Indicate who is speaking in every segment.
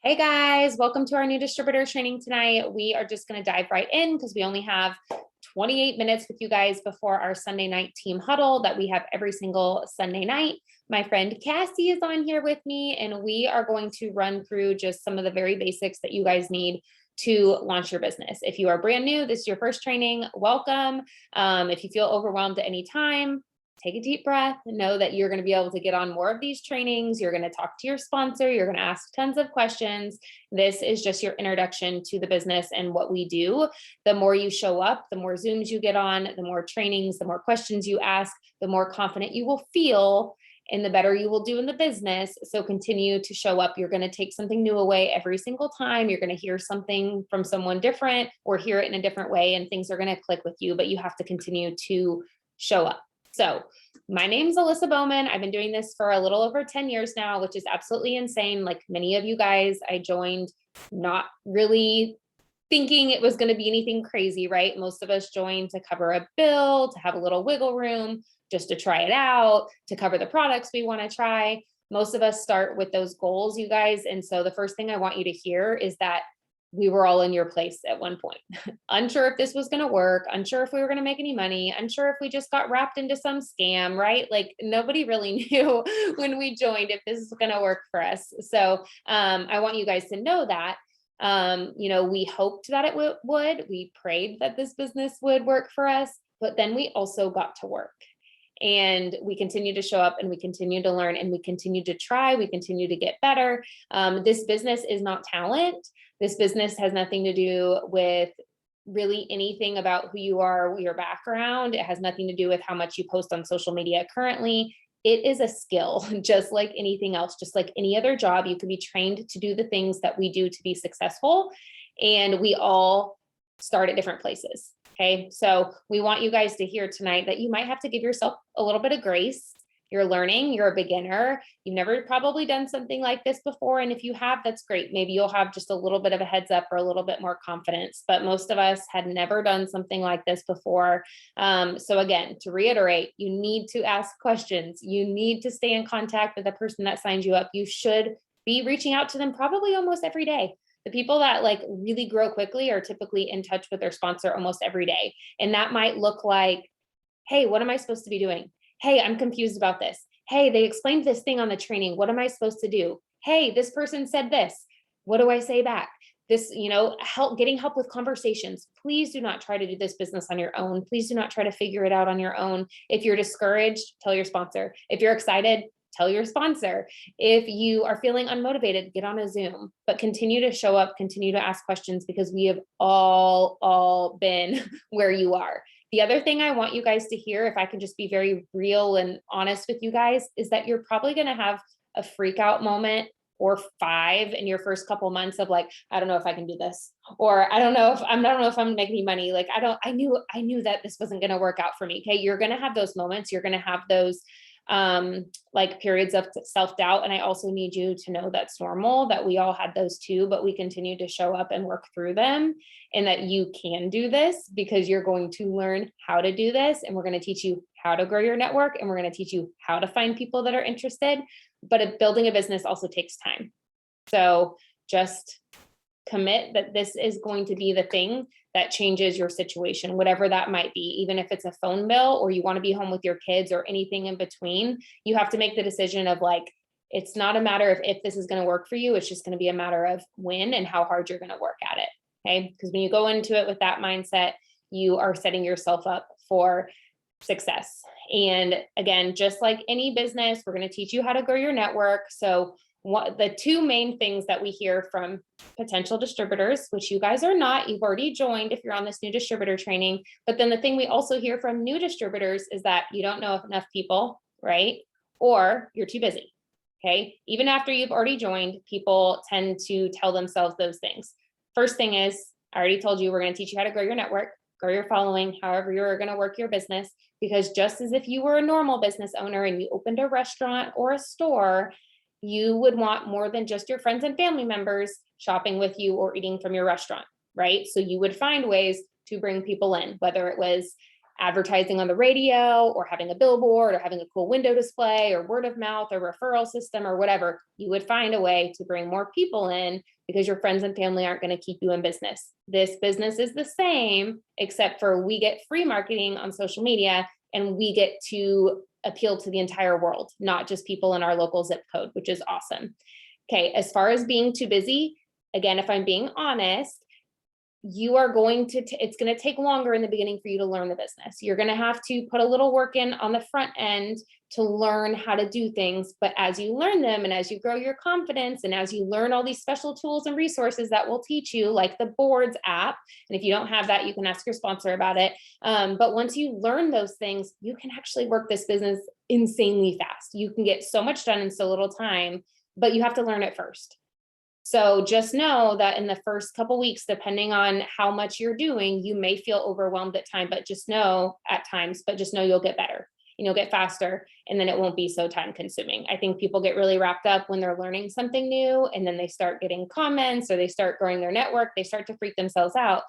Speaker 1: Hey guys, welcome to our new distributor training tonight. We are just going to dive right in because we only have 28 minutes with you guys before our Sunday night team huddle that we have every single Sunday night. My friend Cassie is on here with me, and we are going to run through just some of the very basics that you guys need to launch your business. If you are brand new, this is your first training, welcome. If you feel overwhelmed at any time, take a deep breath and know that you're going to be able to get on more of these trainings. You're going to talk to your sponsor. You're going to ask tons of questions. This is just your introduction to the business and what we do. The more you show up, the more Zooms you get on, the more trainings, the more questions you ask, the more confident you will feel and the better you will do in the business. So continue to show up. You're going to take something new away every single time. You're going to hear something from someone different or hear it in a different way, and things are going to click with you, but you have to continue to show up. So my name's Alyssa Bowman. I've been doing this for a little over 10 years now, which is absolutely insane. Like many of you guys, I joined not really thinking it was going to be anything crazy, right? Most of us joined to cover a bill, to have a little wiggle room, just to try it out, to cover the products we want to try. Most of us start with those goals, you guys. And so the first thing I want you to hear is that we were all in your place at one point. Unsure if this was going to work, unsure if we were going to make any money, unsure if we just got wrapped into some scam, right? Like nobody really knew when we joined if this is going to work for us. So I want you guys to know that. We hoped that it would. We prayed that this business would work for us, but then we also got to work. And we continue to show up and we continue to learn and we continue to try, we continue to get better. This business is not talent. This business has nothing to do with really anything about who you are, your background. It has nothing to do with how much you post on social media currently. It is a skill, just like anything else, just like any other job. You can be trained to do the things that we do to be successful. And we all start at different places. Okay. So we want you guys to hear tonight that you might have to give yourself a little bit of grace. You're learning, you're a beginner. You've never probably done something like this before. And if you have, that's great. Maybe you'll have just a little bit of a heads up or a little bit more confidence, but most of us had never done something like this before. So again, to reiterate, you need to ask questions. You need to stay in contact with the person that signed you up. You should be reaching out to them probably almost every day. The people that like really grow quickly are typically in touch with their sponsor almost every day. And that might look like, hey, what am I supposed to be doing? Hey, I'm confused about this. Hey, they explained this thing on the training. What am I supposed to do? Hey, this person said this. What do I say back? This, getting help with conversations. Please do not try to do this business on your own. Please do not try to figure it out on your own. If you're discouraged, tell your sponsor. If you're excited, tell your sponsor. If you are feeling unmotivated, get on a Zoom, but continue to show up, continue to ask questions because we have all been where you are. The other thing I want you guys to hear, if I can just be very real and honest with you guys, is that you're probably going to have a freak out moment or 5 in your first couple months of like, I don't know if I can do this, or I don't know if I'm gonna make any money. Like, I knew that this wasn't going to work out for me. Okay. You're going to have those moments. You're going to have those like periods of self-doubt. And I also need you to know that's normal, that we all had those too, but we continue to show up and work through them, and that you can do this because you're going to learn how to do this. And we're going to teach you how to grow your network, and we're going to teach you how to find people that are interested. But building a business also takes time. So just commit that this is going to be the thing that changes your situation, whatever that might be. Even if it's a phone bill or you want to be home with your kids or anything in between, you have to make the decision of like, it's not a matter of if this is going to work for you. It's just going to be a matter of when and how hard you're going to work at it. Okay. Because when you go into it with that mindset, you are setting yourself up for success. And again, just like any business, we're going to teach you how to grow your network. So the 2 main things that we hear from potential distributors, which you guys are not, you've already joined if you're on this new distributor training. But then the thing we also hear from new distributors is that you don't know enough people, right? Or you're too busy. Okay. Even after you've already joined, people tend to tell themselves those things. First thing is, I already told you, we're going to teach you how to grow your network, grow your following, however you're going to work your business. Because just as if you were a normal business owner and you opened a restaurant or a store, you would want more than just your friends and family members shopping with you or eating from your restaurant, right? So you would find ways to bring people in, whether it was advertising on the radio or having a billboard or having a cool window display or word of mouth or referral system or whatever, you would find a way to bring more people in because your friends and family aren't going to keep you in business. This business is the same, except for we get free marketing on social media and we get to appeal to the entire world, not just people in our local zip code, which is awesome. Okay, as far as being too busy, again, if I'm being honest, you are going to, it's going to take longer in the beginning for you to learn the business. You're going to have to put a little work in on the front end to learn how to do things. But as you learn them and as you grow your confidence and as you learn all these special tools and resources that will teach you, like the boards app, and if you don't have that, you can ask your sponsor about it. But once you learn those things, you can actually work this business insanely fast. You can get so much done in so little time, but you have to learn it first. So just know that in the first couple weeks, depending on how much you're doing, you may feel overwhelmed at times, but just know you'll get better and you'll get faster, and then it won't be so time consuming. I think people get really wrapped up when they're learning something new and then they start getting comments or they start growing their network, they start to freak themselves out.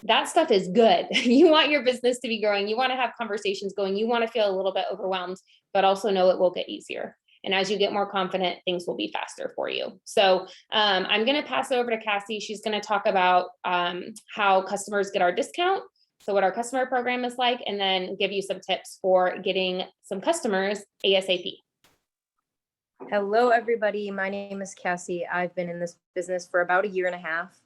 Speaker 1: That stuff is good. You want your business to be growing. You want to have conversations going. You want to feel a little bit overwhelmed, but also know it will get easier. And as you get more confident, things will be faster for you. So I'm going to pass it over to Cassie. She's going to talk about how customers get our discount. So what our customer program is like, and then give you some tips for getting some customers ASAP.
Speaker 2: Hello, everybody. My name is Cassie. I've been in this business for about 1.5 years,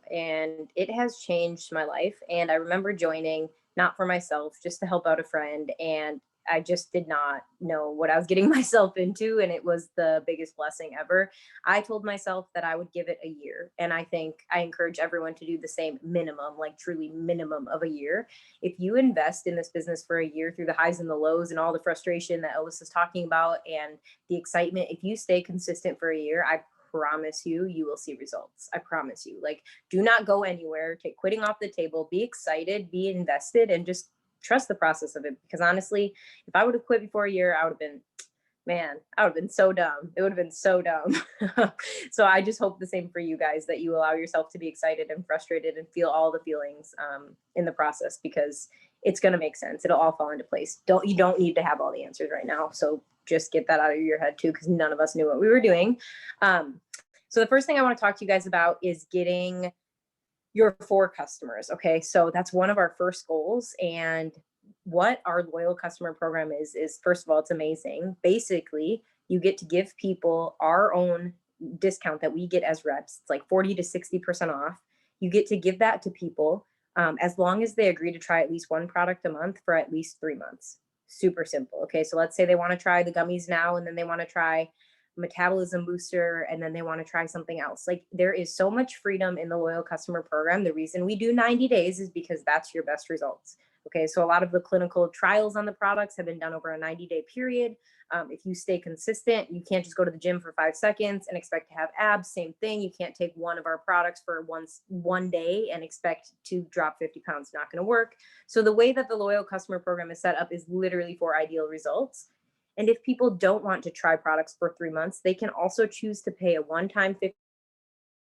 Speaker 2: and it has changed my life. And I remember joining, not for myself, just to help out a friend. And I just did not know what I was getting myself into, and it was the biggest blessing ever. I told myself that I would give it 1 year, and I think I encourage everyone to do the same minimum, like truly minimum of 1 year. If you invest in this business for 1 year through the highs and the lows and all the frustration that Alyssa's talking about and the excitement, if you stay consistent for 1 year, I promise you, you will see results. I promise you. Like, do not go anywhere. Take quitting off the table. Be excited, be invested, and just trust the process of it. Because honestly, if I would have quit before 1 year, I would have been so dumb. It would have been so dumb. So I just hope the same for you guys, that you allow yourself to be excited and frustrated and feel all the feelings in the process, because it's going to make sense. It'll all fall into place. You don't need to have all the answers right now. So just get that out of your head too, because none of us knew what we were doing. So the first thing I want to talk to you guys about is getting your 4 customers. Okay. So that's one of our first goals. And what our loyal customer program is first of all, it's amazing. Basically, you get to give people our own discount that we get as reps. It's like 40 to 60% off. You get to give that to people as long as they agree to try at least one product a month for at least 3 months. Super simple. Okay. So let's say they want to try the gummies now, and then they want to try metabolism booster, and then they want to try something else. Like, there is so much freedom in the loyal customer program. The reason we do 90 days is because that's your best results. Okay, so a lot of the clinical trials on the products have been done over a 90-day period. If you stay consistent, you can't just go to the gym for 5 seconds and expect to have abs. Same thing. You can't take one of our products for one day and expect to drop 50 pounds. Not going to work. So the way that the loyal customer program is set up is literally for ideal results. And if people don't want to try products for 3 months, they can also choose to pay a one-time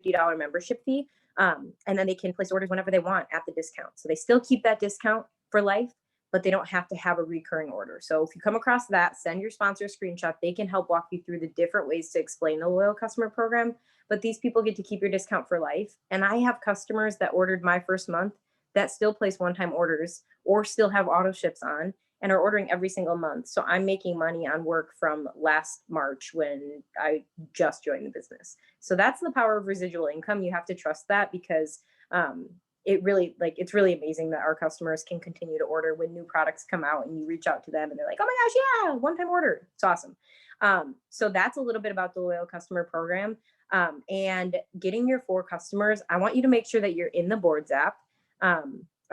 Speaker 2: $50 membership fee. And then they can place orders whenever they want at the discount. So they still keep that discount for life, but they don't have to have a recurring order. So if you come across that, send your sponsor a screenshot. They can help walk you through the different ways to explain the loyal customer program. But these people get to keep your discount for life. And I have customers that ordered my first month that still place one-time orders or still have auto ships on and are ordering every single month. So I'm making money on work from last March when I just joined the business. So that's the power of residual income. You have to trust that, because it's really amazing that our customers can continue to order when new products come out and you reach out to them and they're like, oh my gosh, yeah, one-time order. It's awesome. So that's a little bit about the loyal customer program. And getting your 4 customers, I want you to make sure that you're in the boards app.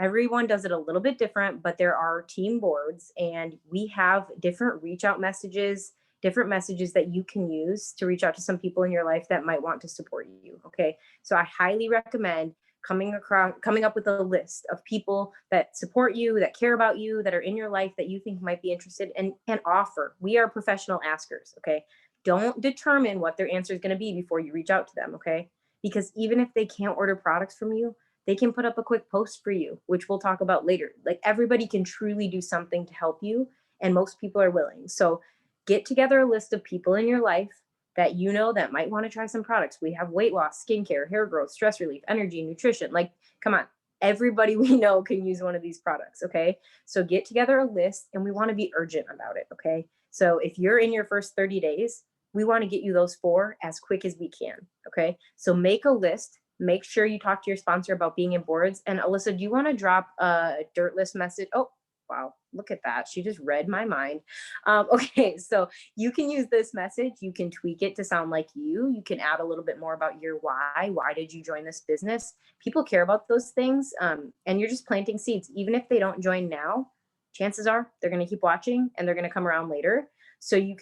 Speaker 2: Everyone does it a little bit different, but there are team boards, and we have different reach out messages, different messages that you can use to reach out to some people in your life that might want to support you. Okay. So I highly recommend coming up with a list of people that support you, that care about you, that are in your life that you think might be interested, and offer. We are professional askers. Okay. Don't determine what their answer is going to be before you reach out to them. Okay. Because even if they can't order products from you, They can put up a quick post for you, which we'll talk about later. Like everybody can truly do something to help you, and most people are willing. So get together a list of people in your life that you know that might want to try some products. We have weight loss, skincare, hair growth, stress relief, energy, nutrition. Like, come on, everybody we know can use one of these products. Okay. So get together a list, and we want to be urgent about it. Okay. So if you're in your first 30 days, we want to get you those 4 as quick as we can. Okay. So make a list. Make sure you talk to your sponsor about being in boards. And Alyssa, do you want to drop a dirt list message? Oh, wow. Look at that. She just read my mind. Okay. So you can use this message. You can tweak it to sound like you. You can add a little bit more about your why. Why did you join this business? People care about those things. And you're just planting seeds. Even if they don't join now, chances are they're going to keep watching and they're going to come around later. So you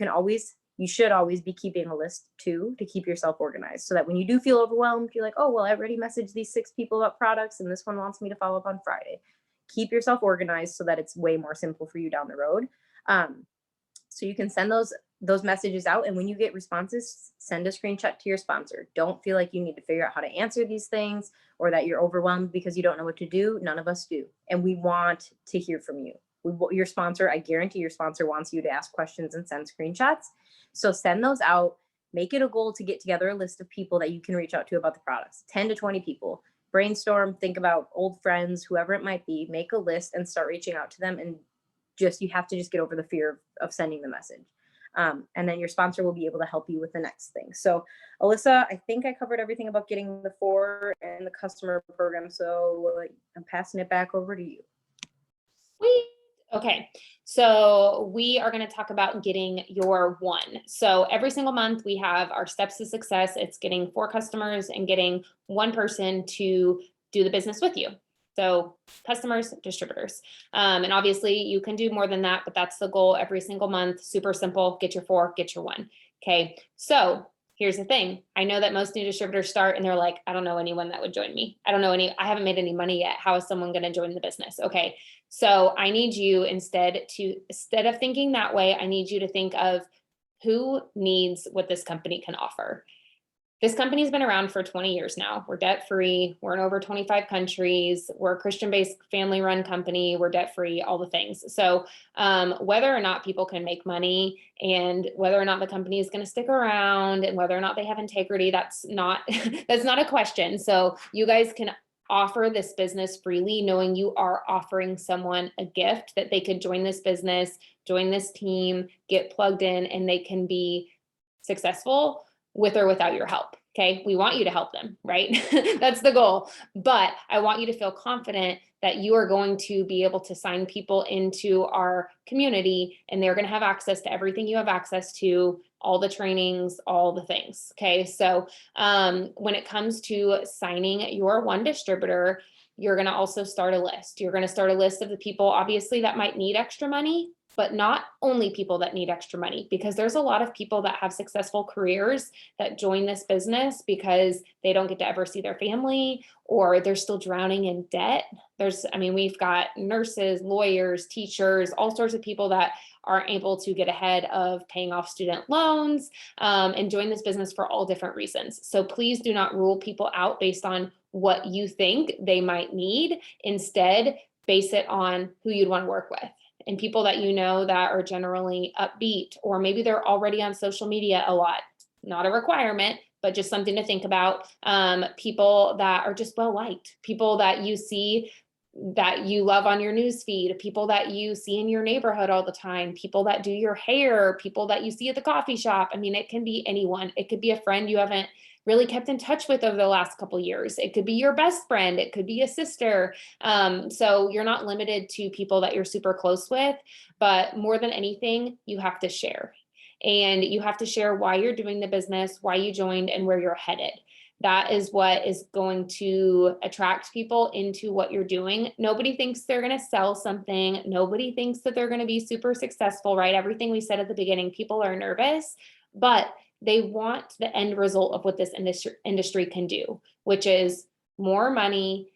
Speaker 2: should always be keeping a list too, to keep yourself organized, so that when you do feel overwhelmed, you're like, oh, well, I already messaged these 6 people about products and this one wants me to follow up on Friday. Keep yourself organized so that it's way more simple for you down the road. So you can send those messages out. And when you get responses, send a screenshot to your sponsor. Don't feel like you need to figure out how to answer these things, or that you're overwhelmed because you don't know what to do. None of us do. And we want to hear from you. Your sponsor, I guarantee your sponsor wants you to ask questions and send screenshots. So send those out. Make it a goal to get together a list of people that you can reach out to about the products, 10 to 20 people. Brainstorm, think about old friends, whoever it might be, make a list and start reaching out to them. And you have to just get over the fear of sending the message. And then your sponsor will be able to help you with the next thing. So Alyssa, I think I covered everything about getting the 4 and the customer program. So I'm passing it back over to you.
Speaker 1: Sweet. Okay, so we are going to talk about getting your 1. So every single month we have our steps to success. It's getting 4 customers and getting 1 person to do the business with you. So customers, distributors. And obviously you can do more than that, but that's the goal every single month. Super simple. Get your 4, get your 1. Okay, so here's the thing. I know that most new distributors start and they're like, I don't know anyone that would join me. I haven't made any money yet. How is someone going to join the business? Okay. So I need you instead of thinking that way, I need you to think of who needs what this company can offer. This company's been around for 20 years now. We're debt-free. We're in over 25 countries. We're a Christian-based family-run company. We're debt-free, all the things. So whether or not people can make money and whether or not the company is going to stick around and whether or not they have integrity, that's not a question. So you guys can offer this business freely, knowing you are offering someone a gift that they could join this business, join this team, get plugged in, and they can be successful with or without your help. Okay. We want you to help them, right? That's the goal. But I want you to feel confident that you are going to be able to sign people into our community and they're going to have access to everything you have access to, all the trainings, all the things. Okay. So when it comes to signing your 1 distributor, you're going to also start a list. You're going to start a list of the people, obviously, that might need extra money, but not only people that need extra money, because there's a lot of people that have successful careers that join this business because they don't get to ever see their family or they're still drowning in debt. We've got nurses, lawyers, teachers, all sorts of people that are able to get ahead of paying off student loans and join this business for all different reasons. So please do not rule people out based on what you think they might need. Instead, base it on who you'd want to work with. And people that you know that are generally upbeat, or maybe they're already on social media a lot. Not a requirement, but just something to think about. People that are just well-liked, people that you see that you love on your news feed, people that you see in your neighborhood all the time, people that do your hair, people that you see at the coffee shop. It can be anyone. It could be a friend you haven't really kept in touch with over the last couple of years. It could be your best friend. It could be a sister. So you're not limited to people that you're super close with, but more than anything, you have to share. And you have to share why you're doing the business, why you joined, and where you're headed. That is what is going to attract people into what you're doing. Nobody thinks they're going to sell something. Nobody thinks that they're going to be super successful, right? Everything we said at the beginning, people are nervous, but they want the end result of what this industry can do, which is more money,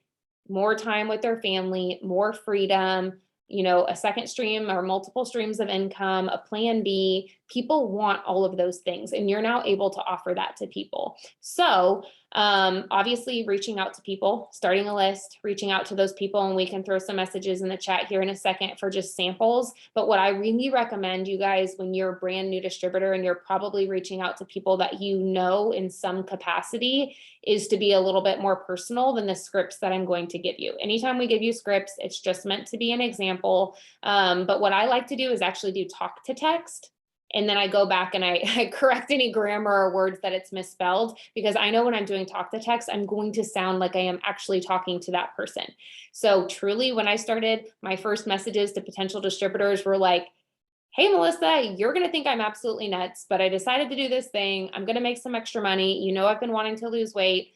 Speaker 1: more time with their family, more freedom, a second stream or multiple streams of income, a plan B. People want all of those things, and you're now able to offer that to people. So obviously reaching out to people, starting a list, reaching out to those people, and we can throw some messages in the chat here in a second for just samples. But what I really recommend, you guys, when you're a brand new distributor and you're probably reaching out to people that you know in some capacity, is to be a little bit more personal than the scripts that I'm going to give you. Anytime we give you scripts, it's just meant to be an example. But what I like to do is actually do talk to text. And then I go back and I correct any grammar or words that it's misspelled, because I know when I'm doing talk to text, I'm going to sound like I am actually talking to that person. So truly, when I started, my first messages to potential distributors were like, hey, Melissa, you're going to think I'm absolutely nuts, but I decided to do this thing. I'm going to make some extra money. I've been wanting to lose weight.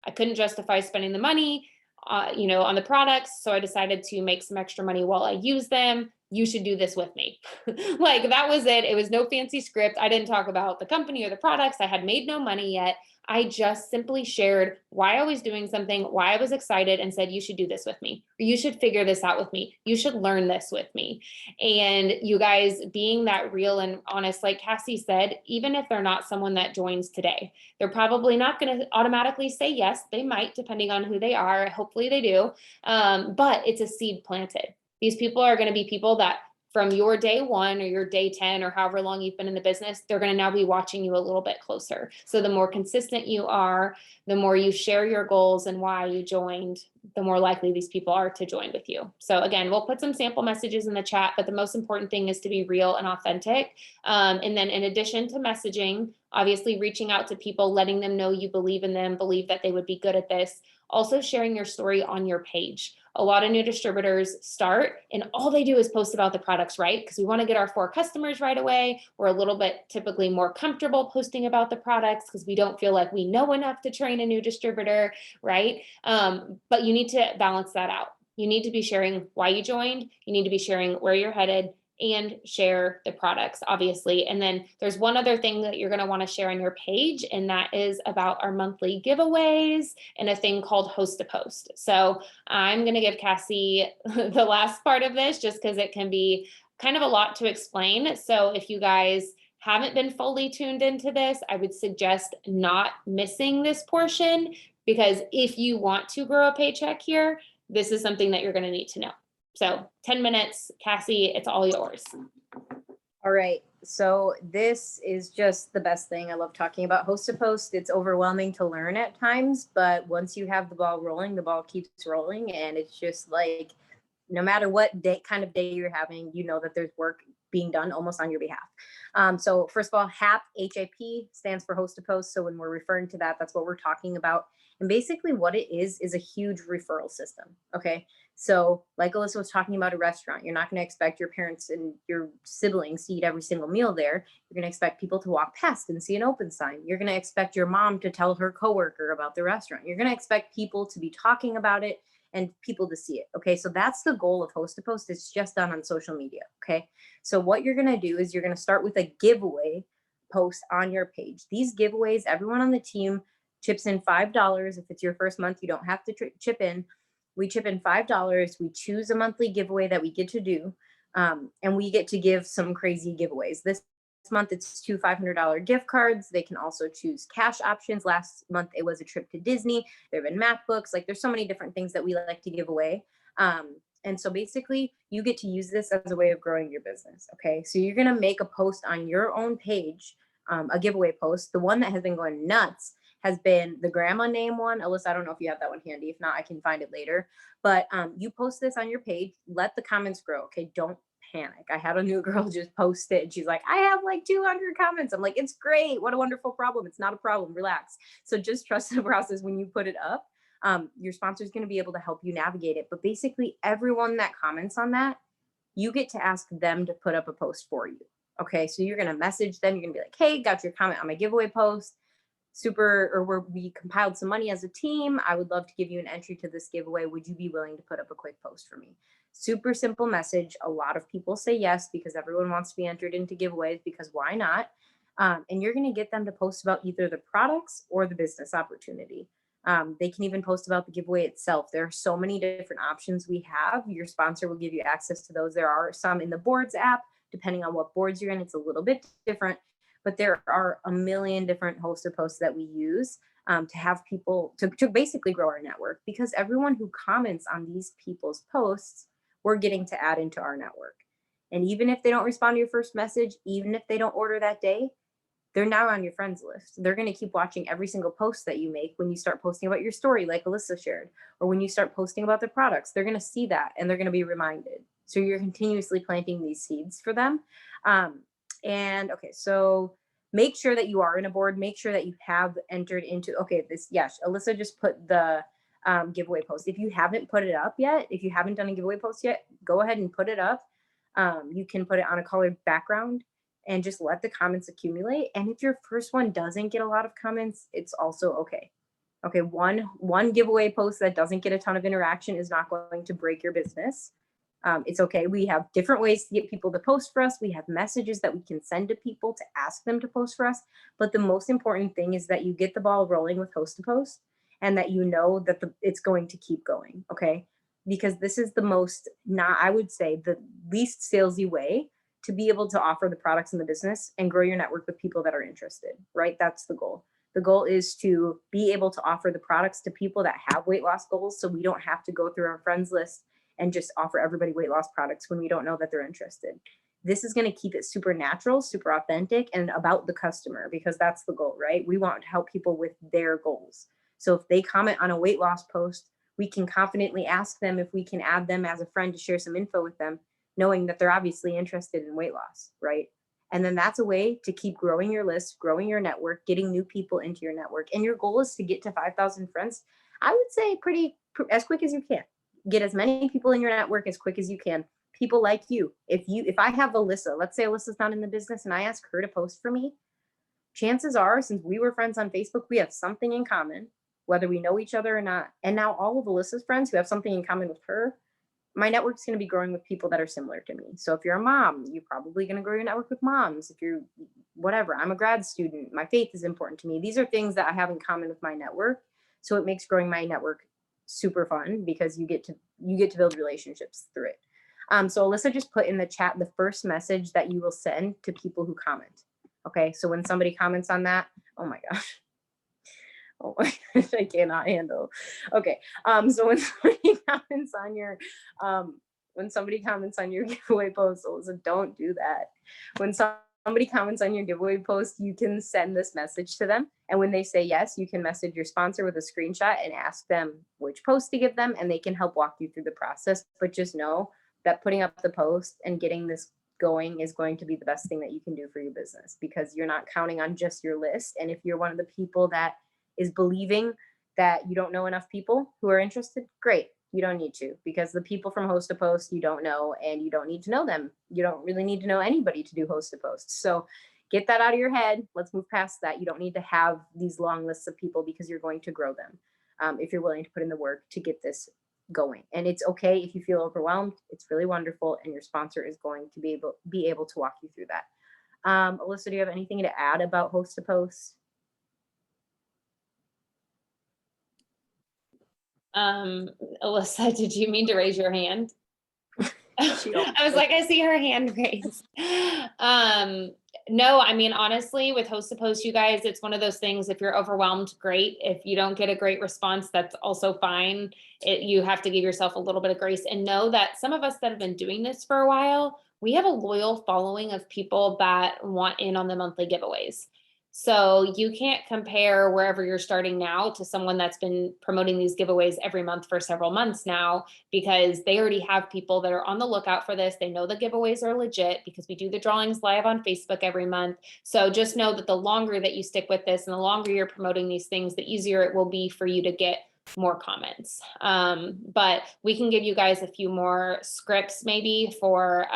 Speaker 1: I couldn't justify spending the money, on the products. So I decided to make some extra money while I use them. You should do this with me. Like, that was it. It was no fancy script. I didn't talk about the company or the products. I had made no money yet. I just simply shared why I was doing something, why I was excited, and said, you should do this with me, or you should figure this out with me. You should learn this with me. And you guys, being that real and honest, like Cassie said, even if they're not someone that joins today, they're probably not going to automatically say yes. They might, depending on who they are. Hopefully they do. But it's a seed planted. These people are going to be people that from your day 1 or your day 10 or however long you've been in the business, they're going to now be watching you a little bit closer. So the more consistent you are, the more you share your goals and why you joined, the more likely these people are to join with you. So again, we'll put some sample messages in the chat, but the most important thing is to be real and authentic. And then in addition to messaging, obviously reaching out to people, letting them know you believe in them, believe that they would be good at this. Also sharing your story on your page. A lot of new distributors start and all they do is post about the products, right? Because we want to get our 4 customers right away. We're a little bit typically more comfortable posting about the products because we don't feel like we know enough to train a new distributor, right? But you need to balance that out. You need to be sharing why you joined. You need to be sharing where you're headed, and share the products, obviously. And then there's one other thing that you're going to want to share on your page, and that is about our monthly giveaways and a thing called host to post. So I'm going to give Cassie the last part of this just because it can be kind of a lot to explain. So if you guys haven't been fully tuned into this, I would suggest not missing this portion, because if you want to grow a paycheck here, this is something that you're going to need to know. So 10 minutes, Cassie, it's all yours.
Speaker 2: All right. So this is just the best thing. I love talking about host to post. It's overwhelming to learn at times, but once you have the ball rolling, the ball keeps rolling. And it's just like, no matter what kind of day you're having, you know that there's work being done almost on your behalf. So first of all, HAP, H-A-P, stands for host to post. So when we're referring to that, that's what we're talking about. And basically what it is a huge referral system. Okay. So like Alyssa was talking about a restaurant, you're not going to expect your parents and your siblings to eat every single meal there. You're going to expect people to walk past and see an open sign. You're going to expect your mom to tell her coworker about the restaurant. You're going to expect people to be talking about it and people to see it. Okay. So that's the goal of host to post. It's just done on social media. Okay. So what you're going to do is you're going to start with a giveaway post on your page. These giveaways, everyone on the team chips in $5. If it's your first month, you don't have to chip in. We chip in $5. We choose a monthly giveaway that we get to do. And we get to give some crazy giveaways. This month, it's 2 $500 gift cards. They can also choose cash options. Last month, it was a trip to Disney. There have been MacBooks. Like, there's so many different things that we like to give away. And so basically, you get to use this as a way of growing your business. Okay. So you're going to make a post on your own page, a giveaway post. The one that has been going nuts has been the grandma name one. Alyssa, I don't know if you have that one handy. If not, I can find it later. But you post this on your page. Let the comments grow. Okay. Don't panic. I had a new girl just post it and she's like, I have like 200 comments. I'm like, it's great. What a wonderful problem. It's not a problem. Relax. So just trust the process when you put it up. Your sponsor is going to be able to help you navigate it. But basically everyone that comments on that, you get to ask them to put up a post for you. Okay. So you're going to message them. You're going to be like, hey, got your comment on my giveaway post. Where we compiled some money as a team. I would love to give you an entry to this giveaway. Would you be willing to put up a quick post for me? Super simple message. A lot of people say yes because everyone wants to be entered into giveaways, because why not? And you're going to get them to post about either the products or the business opportunity. They can even post about the giveaway itself. There are so many different options we have. Your sponsor will give you access to those. There are some in the boards app, depending on what boards you're in, it's a little bit different, but there are a million different hosted posts that we use to have people to basically grow our network, because everyone who comments on these people's posts, we're getting to add into our network. And even if they don't respond to your first message, even if they don't order that day, they're now on your friends list. They're going to keep watching every single post that you make when you start posting about your story, like Alyssa shared, or when you start posting about the products. They're going to see that and they're going to be reminded. So you're continuously planting these seeds for them. And okay, so make sure that you are in a board. Make sure that you have entered into, okay, this, yes, Alyssa just put the giveaway post. If you haven't put it up yet, if you haven't done a giveaway post yet, go ahead and put it up. You can put it on a colored background and just let the comments accumulate. And if your first one doesn't get a lot of comments, it's also okay. Okay, one giveaway post that doesn't get a ton of interaction is not going to break your business. It's okay. We have different ways to get people to post for us. We have messages that we can send to people to ask them to post for us. But the most important thing is that you get the ball rolling with Host to Post, and that you know that it's going to keep going. Okay, because this is the most, not, I would say, the least salesy way to be able to offer the products in the business and grow your network with people that are interested, right? That's the goal. The goal is to be able to offer the products to people that have weight loss goals, so we don't have to go through our friends list and just offer everybody weight loss products when we don't know that they're interested. This is going to keep it super natural, super authentic, and about the customer, because that's the goal, right? We want to help people with their goals. So if they comment on a weight loss post, we can confidently ask them if we can add them as a friend to share some info with them, knowing that they're obviously interested in weight loss, right? And then that's a way to keep growing your list, growing your network, getting new people into your network. And your goal is to get to 5,000 friends, I would say as quick as you can. Get as many people in your network as quick as you can. People like you. If I have Alyssa, let's say Alyssa's not in the business and I ask her to post for me, chances are, since we were friends on Facebook, we have something in common, whether we know each other or not. And now all of Alyssa's friends who have something in common with her, my network's going to be growing with people that are similar to me. So if you're a mom, you're probably going to grow your network with moms. If you're whatever, I'm a grad student, my faith is important to me. These are things that I have in common with my network. So it makes growing my network super fun, because you get to build relationships through it. So Alyssa just put in the chat the first message that you will send to people who comment. Okay, so when somebody comments on that, oh my gosh. Oh my gosh, I cannot handle. Okay. So when somebody comments on your giveaway post, Alyssa, don't do that. When somebody comments on your giveaway post, you can send this message to them. And when they say yes, you can message your sponsor with a screenshot and ask them which post to give them, and they can help walk you through the process. But just know that putting up the post and getting this going is going to be the best thing that you can do for your business, because you're not counting on just your list. And if you're one of the people that is believing that you don't know enough people who are interested, great. You don't need to, because the people from Host to Post you don't know, and you don't need to know them. You don't really need to know anybody to do Host to Post. So get that out of your head. Let's move past that. You don't need to have these long lists of people, because you're going to grow them if you're willing to put in the work to get this going. And it's okay if you feel overwhelmed. It's really wonderful, and your sponsor is going to be able to walk you through that. Alyssa, do you have anything to add about Host to Post?
Speaker 1: Alyssa, did you mean to raise your hand? I was like, I see her hand raised. No, I mean, honestly, with Host to Post, you guys, it's one of those things. If you're overwhelmed, great. If you don't get a great response, that's also fine. You have to give yourself a little bit of grace, and know that some of us that have been doing this for a while, we have a loyal following of people that want in on the monthly giveaways. So you can't compare wherever you're starting now to someone that's been promoting these giveaways every month for several months now, because they already have people that are on the lookout for this. They know the giveaways are legit, because we do the drawings live on Facebook every month. So just know that the longer that you stick with this and the longer you're promoting these things, the easier it will be for you to get more comments. But we can give you guys a few more scripts maybe for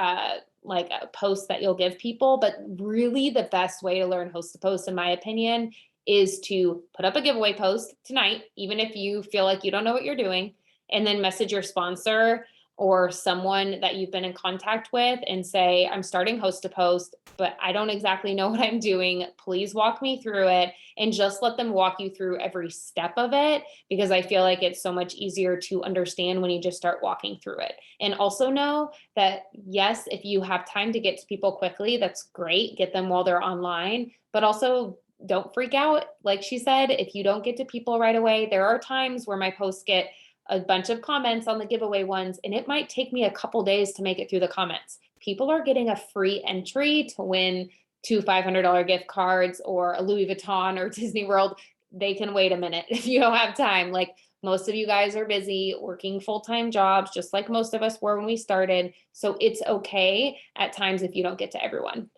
Speaker 1: like a post that you'll give people. But really the best way to learn Host to Post, in my opinion, is to put up a giveaway post tonight, even if you feel like you don't know what you're doing, and then message your sponsor or someone that you've been in contact with and say, I'm starting Host to Post, but I don't exactly know what I'm doing. Please walk me through it, and just let them walk you through every step of it, because I feel like it's so much easier to understand when you just start walking through it. And also know that, yes, if you have time to get to people quickly, that's great. Get them while they're online, but also don't freak out. Like she said, if you don't get to people right away, there are times where my posts get a bunch of comments on the giveaway ones, and it might take me a couple days to make it through the comments. People are getting a free entry to win 2 $500 gift cards or a Louis Vuitton or Disney World. They can wait a minute if you don't have time. Like, most of you guys are busy working full-time jobs, just like most of us were when we started. So it's okay at times if you don't get to everyone.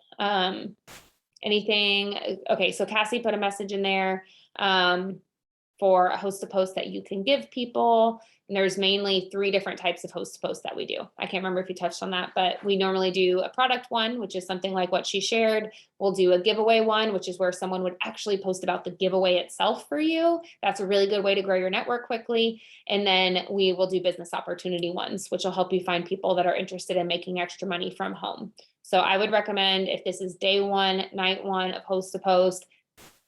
Speaker 1: Anything? Okay, so Cassie put a message in there. For a Host to Post that you can give people. And there's mainly 3 different types of Host to Post that we do. I can't remember if you touched on that, but we normally do a product one, which is something like what she shared. We'll do a giveaway one, which is where someone would actually post about the giveaway itself for you. That's a really good way to grow your network quickly. And then we will do business opportunity ones, which will help you find people that are interested in making extra money from home. So I would recommend, if this is day 1, night 1 of Host to Post,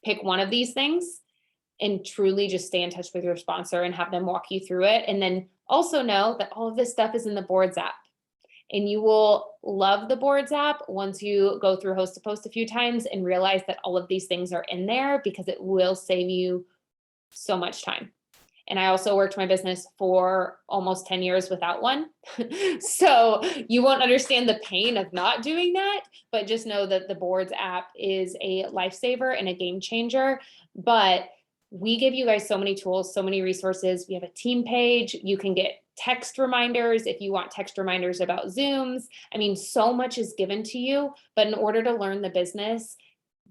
Speaker 1: pick one of these things and truly just stay in touch with your sponsor and have them walk you through it. And then also know that all of this stuff is in the Boards app. And you will love the Boards app once you go through Host to Post a few times and realize that all of these things are in there, because it will save you so much time. And I also worked my business for almost 10 years without one. So you won't understand the pain of not doing that, but just know that the Boards app is a lifesaver and a game changer. But we give you guys so many tools, so many resources. We have a team page. You can get text reminders if you want text reminders about Zooms. I mean, so much is given to you, but in order to learn the business,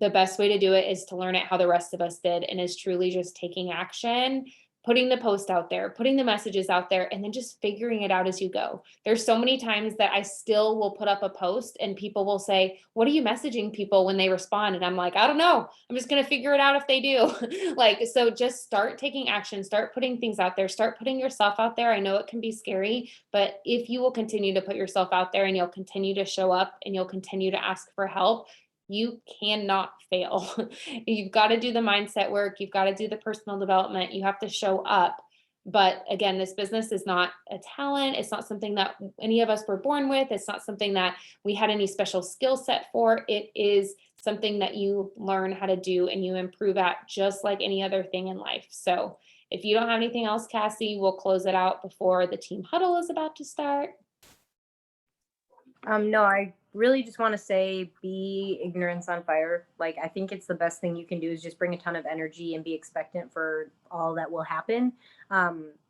Speaker 1: the best way to do it is to learn it how the rest of us did, and is truly just taking action, putting the post out there, putting the messages out there, and then just figuring it out as you go. There's so many times that I still will put up a post and people will say, what are you messaging people when they respond? And I'm like, I don't know. I'm just going to figure it out if they do. Like, so just start taking action, start putting things out there, start putting yourself out there. I know it can be scary, but if you will continue to put yourself out there and you'll continue to show up and you'll continue to ask for help, you cannot fail. You've got to do the mindset work. You've got to do the personal development. You have to show up. But again, this business is not a talent. It's not something that any of us were born with. It's not something that we had any special skill set for. It is something that you learn how to do and you improve at, just like any other thing in life. So if you don't have anything else, Cassie, we'll close it out before the team huddle is about to start.
Speaker 2: No, I really just want to say, be ignorance on fire. Like, I think it's the best thing you can do is just bring a ton of energy and be expectant for all that will happen.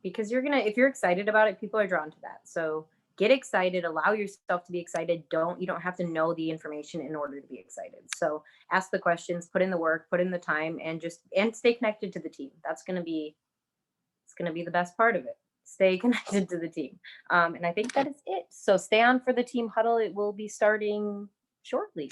Speaker 2: Because if you're excited about it, people are drawn to that. So get excited, allow yourself to be excited. You don't have to know the information in order to be excited. So ask the questions, put in the work, put in the time, and stay connected to the team. It's going to be the best part of it. Stay connected to the team. And I think that is it. So stay on for the team huddle. It will be starting shortly.